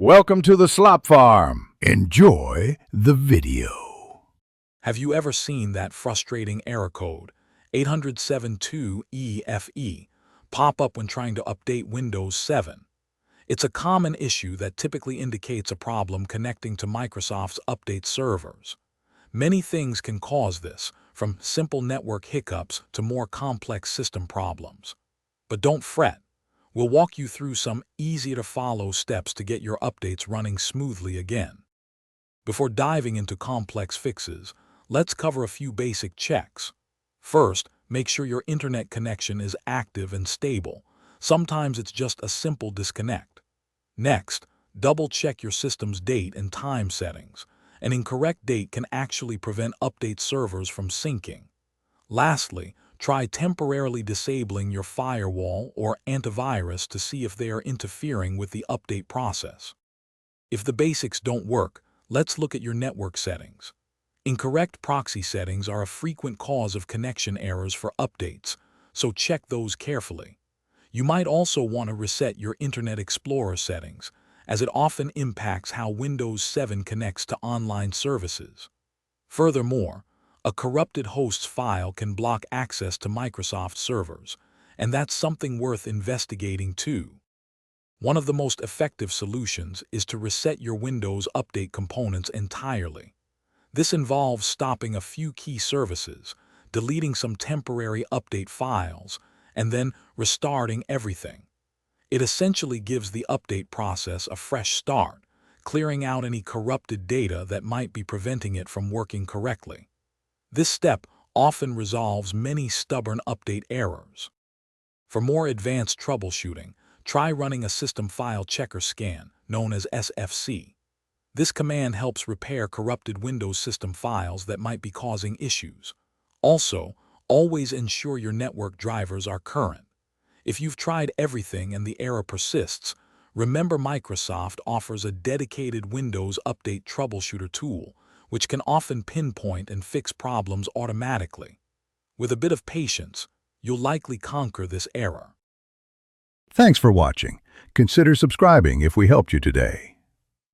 Welcome to the Slop Farm. Enjoy the video. Have you ever seen that frustrating error code, 807.2EFE, pop up when trying to update Windows 7? It's a common issue that typically indicates a problem connecting to Microsoft's update servers. Many things can cause this, from simple network hiccups to more complex system problems. But don't fret. We'll walk you through some easy-to-follow steps to get your updates running smoothly again. Before diving into complex fixes, let's cover a few basic checks. First, make sure your internet connection is active and stable. Sometimes it's just a simple disconnect. Next, double-check your system's date and time settings. An incorrect date can actually prevent update servers from syncing. Lastly, try temporarily disabling your firewall or antivirus to see if they are interfering with the update process. If the basics don't work, let's look at your network settings. Incorrect proxy settings are a frequent cause of connection errors for updates, so check those carefully. You might also want to reset your Internet Explorer settings, as it often impacts how Windows 7 connects to online services. Furthermore, a corrupted host's file can block access to Microsoft servers, and that's something worth investigating too. One of the most effective solutions is to reset your Windows Update components entirely. This involves stopping a few key services, deleting some temporary update files, and then restarting everything. It essentially gives the update process a fresh start, clearing out any corrupted data that might be preventing it from working correctly. This step often resolves many stubborn update errors. For more advanced troubleshooting, try running a System File Checker scan, known as SFC. This command helps repair corrupted Windows system files that might be causing issues. Also, always ensure your network drivers are current. If you've tried everything and the error persists, remember Microsoft offers a dedicated Windows Update troubleshooter tool, which can often pinpoint and fix problems automatically. With a bit of patience, you'll likely conquer this error. Thanks for watching. Consider subscribing if we helped you today.